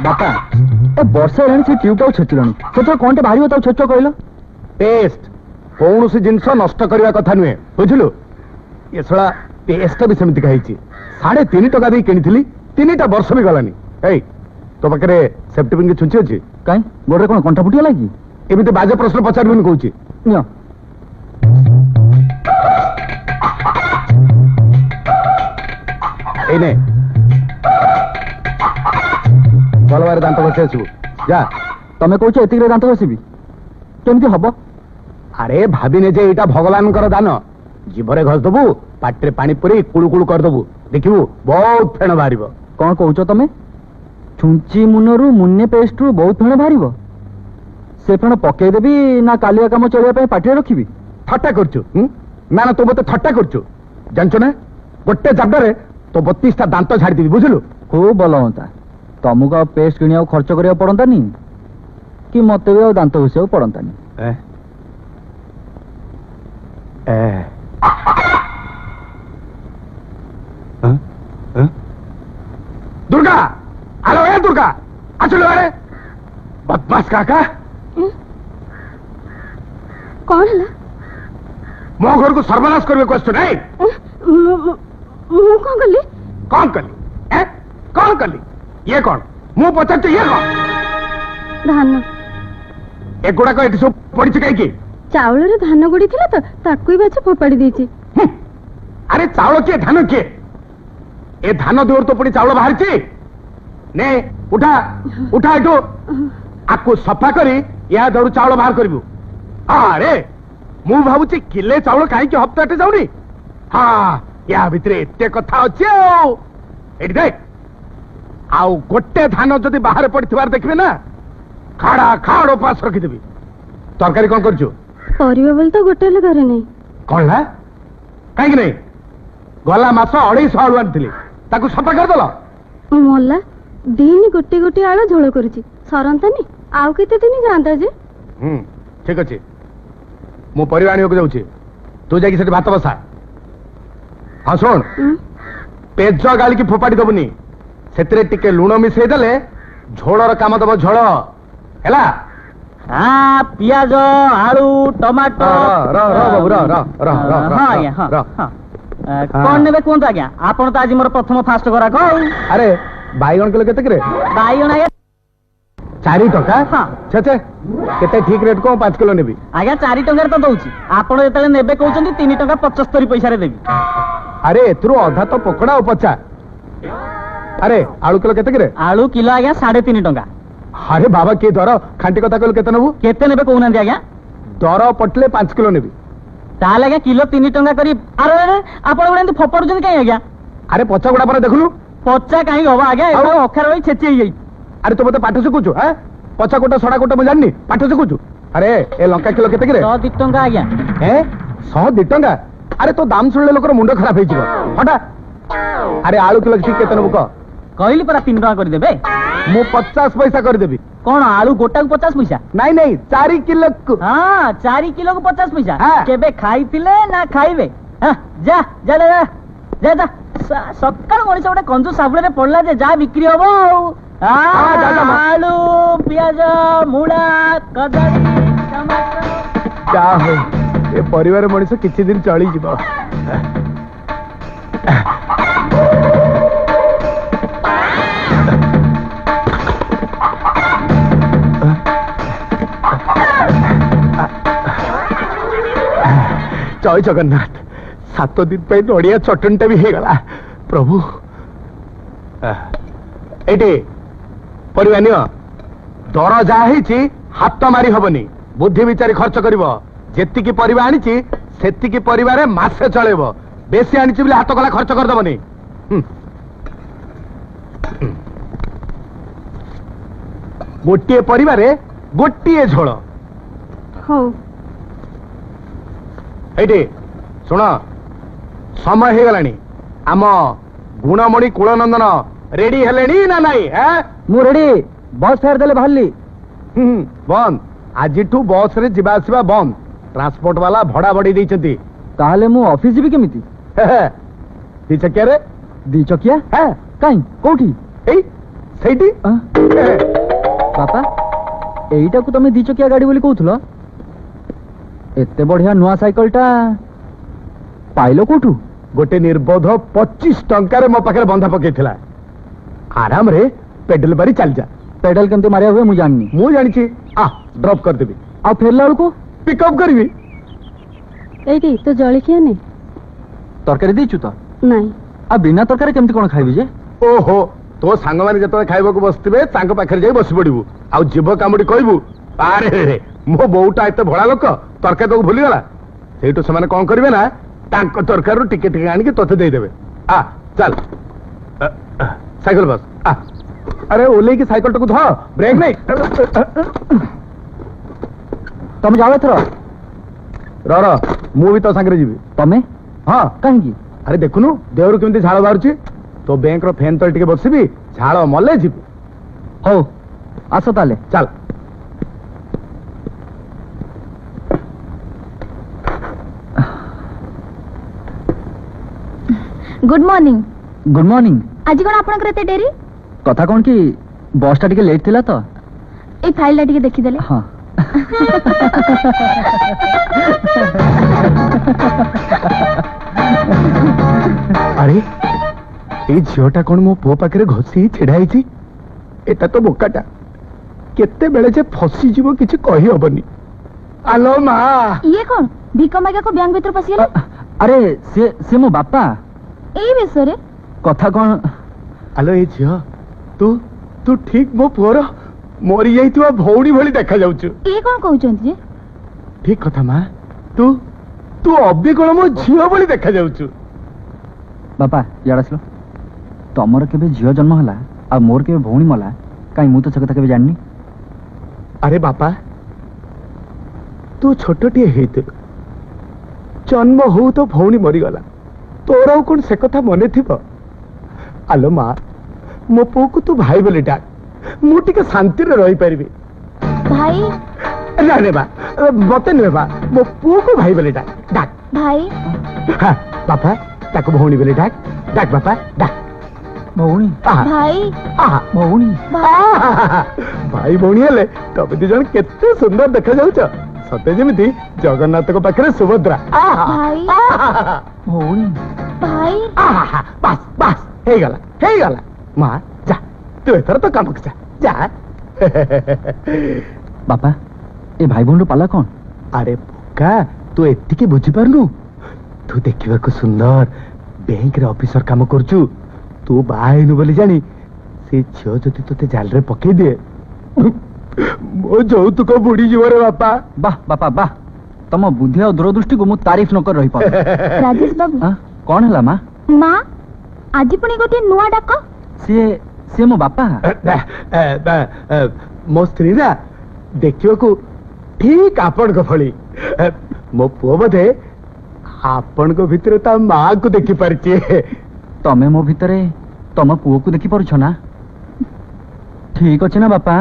बापा ए वर्षा हेलानी से ट्यूब छेचुलानी से कौन टे बाहर छेच कहल पेस्ट कौन सी जिनस नष्ट करने कथा नुहे बुझलु ये शला पेस्ट भी सेमती कही 3.5 टका दे किनी 3टा वर्ष भी गलानी ए तो पाखे सेफ्टी पिन की छुंची अच्छी कहीं गोड़े कौन कंठा फुटिया लगी एमती बाजे प्रश्न पचार कहूँ भल भाई दांत घसी आसबू जा तमें कौच एतिक दांत घसबी केमती हम अरे भाविने जे एटा भगवान दान जीभरे घसदबू पाटे पानी पुरी कुड़ू कुड़ू करदबू देखिबू बहुत फेण बाहर कौन कौच तमें छुंची मुनरू मुन्ने पेस्ट रु बहुत फेण बाहर से फेण पकईदेवी ना कालिया काम चलिया पाटे रखी थट्टा करचु ना ना तू मत थट्टा करचु जानचु ना गोटे जाबड़े तो 32टा दांत छाड़देवी बुझलु खूब भल हाँ तुमको पेस्ट किणा खर्च करा पड़तानी कि मत भी दांत घुसा पड़तानी दुर्गा हेलो ए दुर्गा अच्छे अरे बदमाश काका कौन है मो घर को सर्वनाश करने को नहीं कौन कली कौन कली कौन कली ये कौन मु पचार ये कौन धान एगुड़ाक ये सब पड़ी कहीं चाउल रे धान गुड़ी थिला तो ताकू बाछ फोपाड़ी देछि अरे चाउल किए धान किए ए धान देवर तो पुणी चाउल बाहर ने उठा उठा एठू आपको सफा करी या दरु चाउल बाहर करू अरे मु भावुची किले चाउल कहीं हप्ताटे जाऊनी हाँ या भितर एते कथा अच्छे देख आउ गोटे धान जदि बाहर पड़े देखिए ना खाड़ा खाड़ उपास रखीदेवी तरकारी कौन कर परिवा बोल तो गोटे घरे नहीं कौन है कहीं नहीं गला मास 250 आलू आनी सफा करदेल मल्ला दिन गोटे गोटे आलू झोल करुची सरंतानी आउ केते दिन जाता जे ठीक अच्छे मु परिवा आने को जाऊँ तू जाकि भात बसा हाँ शुण पेज गाली की फोपाड़ी दबुनी से टिके लुण मिसई देले झोलर काम दब झोल है हाँ पियाज आलू टमाटो कौन ने कहते आज्ञा आपन तो आज मोर प्रथम फास्ट ग्राहक अरे बैगन किलो केते बैगन 4 टका हाँ छे केते ठीक रेट को 5 किलो नेबी आज्ञा 4 टंका तो दउची आपन जेतले नेबे कहउचंदी 3 टंका 75 पैसा रे देबी अरे एथरो अधा तो पकड़ा और पचा अरे आलू किलो केते आलू किलो आज्ञा 3.5 टंका अरे बाबा के दर खांटी कथा कहल केते नबू केते नेबे कहउना आज्ञा दर पटले 5 किलो नेबी ताले आज्ञा किलो 3 टंका करी अरे अरे आपन गुडा एंती फपड़ुचंदी काई आज्ञा अरे पचा गुडा पर देखलु पचा काई होबा आज्ञा एटा अखर होई छेची जाई अरे तू मत पाठ शिखुचु हैं पचा कोटा सड़ा कोटा मुझे जाननी पाठ शिखुचु अरे ए लंका किलो केते 102 टंका आज्ञा हैं 102 टंका अरे तो दाम सुनले लोकर मुंड खराब हे जिवो हटा अरे आलू किलो ठीक केते नबु को कहली परा 3 टंका कर देबे मु 50 पैसा कर देबी कौन आलू गोटा को 50 पैसा नहीं नहीं 4 किलो को हां 4 किलो को 50 पैसा हाँ। केबे खाइतिले ना खाइबे हां जा जा जा जा सकाळ मनिस गोटे कंजूस साबुळे पड़ला जे जा बिक्री हबो आलू पियाज मूला कदली टमाटर क्या हो ये परिवार मनिस किछि दिन चली जिवो जय जगन्नाथ 7 दिन पे नड़िया चटनटा भी हेगला प्रभु एटे परिवा नियो दर जा हाथ मारी हबनी बुद्धि विचारी खर्च करिवो जेतिकी परिवा आनिची सेतिकी परिवारे मासे चलेबो बेसी आनिची बिले हाथ गला खर्च कर दबनी गोटिए परिवारे गोटिए झोल हो एटे सुन समय हो गलानी आम गुणमणि कुलनंदन रेडी हेलेनी ना नहीं मु रेडी बस फेर देले बाहरली बंद आज बस रे जिबा आसीबा बंद ट्रांसपोर्ट वाला भड़ा बढ़ी देइछंती ताहले मु ऑफिस भी केमिति दी चकिया रे दी चकिया है काई कोठी एई ସେଇଠି ଆଁ? ବାପା ଏଇଟାକୁ ତମେ 2 ଚକିଆ ଗାଡି ବୋଲି କହୁଥିଲ ଏତେ ବଢିଆ ନୂଆ ସାଇକେଲଟା ପାଇଲ କୋଉଠୁ? ଗୋଟେ ନିର୍ବୋଧ 25 ଟଙ୍କାରେ ମୋ ପାଖରେ ବନ୍ଧା ପକେଇଥିଲା। ଆରାମରେ ପେଡେଲ ମାରି ଚାଲିଯା। ପେଡାଲ କେମିତି ମାରିବା ହୁଏ ମୁଁ ଜାଣିନି। ମୁଁ ଜାଣିଛି। ଡ୍ରପ୍ କରିଦେବି, ଆଉ ଫେରିଲା ବେଳକୁ ପିକଅପ୍ କରିବି। ଏଇଠି ତୋ ଜଳଖିଆ ନେ। ତରକାରୀ ଦେଇଛୁ ତ? ନାଇଁ। ଆଉ ବିନା ତରକାରୀ କେମିତି କଣ ଖାଇବି ଯେ? ଓହୋ, ତୋ ସାଙ୍ଗମାନେ ଯେତେବେଳେ ଖାଇବାକୁ ବସିଥିବେ ତାଙ୍କ ପାଖରେ ଯାଇ ବସି ପଡିବୁ। ଆଉ ଜୀବ କାମୁଡି କହିବୁ, ଆରେ ରେ ମୋ ବୋଉଟା ଏତେ ଭଳା ଲୋକ, ତରକାରୀ ତାକୁ ଭୁଲିଗଲା। ସେଇଠୁ ସେମାନେ କଣ କରିବେ ନା, ତାଙ୍କ ତରକାରୀରୁ ଟିକେ ଟିକେ ଆଣିକି ତୋତେ ଦେଇଦେବେ। ଚାଲ ସାଇକେଲ ବସ। ଆରେ ଓହ୍ଲେଇକି ସାଇକେଲଟାକୁ ଧ, ବ୍ରେକ୍ ନାଇଁ। ତମେ ଯାଅ ଏଥର। ର ମୁଁ ବି ତୋ ସାଙ୍ଗରେ ଯିବି। ତମେ? ହଁ। କାହିଁକି? ଆରେ ଦେଖୁନୁ ଦେହରୁ କେମିତି ଝାଳ ବାହାରୁଛି। ତୋ ବ୍ୟାଙ୍କର ଫ୍ୟାନ୍ ତଳେ ଟିକେ ବସିବି, ଝାଳ ମଲେ ଯିବି। ହଉ ଆସ ତାହେଲେ। ଚାଲ। Good morning. Good morning. ଆଜି କଣ ଆପଣଙ୍କର ଏତେ ଡେରି? କଥା କଣ କି ବସଟା ଟିକେ ଲେଟ୍ ଥିଲା ତ। ଏଇ ଫାଇଲଟା ଟିକେ ଦେଖିଦେଲେ। ହଁ। ଆରେ ଏଇ ଝିଅଟା କଣ ମୋ ପୁଅ ପାଖରେ ଘଷି ଛିଡା ହେଇଛି? ଏଟା ତ ବୋକାଟା, କେତେବେଳେ ଯେ ଫସିଯିବ କିଛି କହି ହବନି। ଆଲୋ ମା। ଇଏ କଣ ଭିକ ମାଗିବାକୁ ବ୍ୟାଙ୍କ ଭିତରୁ ପଶିଗଲେ? ଆରେ ସେ ମୋ ବାପା। ଏଇ ବିଷୟରେ କଥା କଣ? ଆଲୋ ଏଇ ଝିଅ, ତୁ ତୁ ଠିକ ମୋ ପୁଅର ମରି ଯାଇଥିବା ଭଉଣୀ ଭଳି ଦେଖା ଯାଉଛୁ। ଇଏ କଣ କହୁଛନ୍ତି ଯେ? ଠିକ କଥା ମା, ତୁ ତୁ ଅବିକଳ ମୋ ଝିଅ ଭଳି ଦେଖା ଯାଉଛୁ। ବାପା ଇଆଡେ ଆସିଲ। ତମର କେବେ ଝିଅ ଜନ୍ମ ହେଲା ଆଉ ମୋର କେବେ ଭଉଣୀ ମଲା, କାଇଁ ମୁଁ ତ ସେ କଥା କେବେ ଜାଣିନି। ଆରେ ବାପା, ତୁ ଛୋଟଟିଏ ହେଇଥିଲୁ, ଜନ୍ମ ହଉ ତ ଭଉଣୀ ମରିଗଲା, ତୋର ଆଉ କଣ ସେ କଥା ମନେ ଥିବ? ଆଲୋ ମା, ମୋ ପୁଅକୁ ତୁ ଭାଇ ବୋଲି ଡାକ, ମୁଁ ଟିକେ ଶାନ୍ତିରେ ରହିପାରିବି। ଭାଇ ନାଇଁ ବା, ମତେ ନୁହେଁ ବା, ମୋ ପୁଅକୁ ଭାଇ ବୋଲି ଡାକ, ଡାକ। ଭାଇ ବାପା ତାକୁ ଭଉଣୀ ବୋଲି ଡାକ, ଡାକ ବାପା ଡାକ। ଭଉଣୀ ଭାଇ ଭଉଣୀ। ଭାଇ ଭଉଣୀ ହେଲେ ତମେ 2 ଜଣ କେତେ ସୁନ୍ଦର ଦେଖା ଯାଉଛ, ସତେ ଯେମିତି ଜଗନ୍ନାଥଙ୍କ ପାଖରେ ସୁଭଦ୍ରା। ଭାଇ ଭଉଣୀ। ଭାଇ ବାସ୍ ବାସ୍, ହେଇଗଲା ହେଇଗଲା। ମା ଯା, ତୁ ଏଥର ତ କାମକୁ ଯା ଯା। ବାପା ଏ ଭାଇ ଭଉଣୀର ପାଲା କଣ? ଆରେ ବୋକା, ତୁ ଏତିକି ବୁଝିପାରୁନୁ? ତୁ ଦେଖିବାକୁ ସୁନ୍ଦର, ବ୍ୟାଙ୍କରେ ଅଫିସର କାମ କରୁଛୁ, ତୁ ବାହା ହେଇନୁ ବୋଲି ଜାଣି ସେ ଝିଅ ଯଦି ତୋତେ ଜାଲରେ ପକେଇ ଦିଏ, ମୋ ଯୌତୁକ ବୁଡିଯିବ ରେ ବାପା। ବାଃ ବାପା ବାଃ, ତମ ବୁଦ୍ଧି ଆଉ ଦୂରଦୃଷ୍ଟିକୁ ମୁଁ ତାରିଫ ନ କରି ରହିପାରୁନି। ରାଜେଶ ବାବୁ। କଣ ହେଲା ମା? ମା ଆଜି ପୁଣି ଗୋଟେ ନୂଆ ଡାକ। ସିଏ ମୋ ବାପା। ମୋ ସ୍ତ୍ରୀ ନା ଦେଖିବାକୁ ଠିକ ଆପଣଙ୍କ ଭଳି। ମୋ ପୁଅ ବୋଧେ ଆପଣଙ୍କ ଭିତରେ ତା ମାକୁ ଦେଖିପାରିଛି। ତମେ ମୋ ଭିତରେ ତମ ପୁଅକୁ ଦେଖିପାରୁଛ ନା? ଠିକ ଅଛି ନା ବାପା?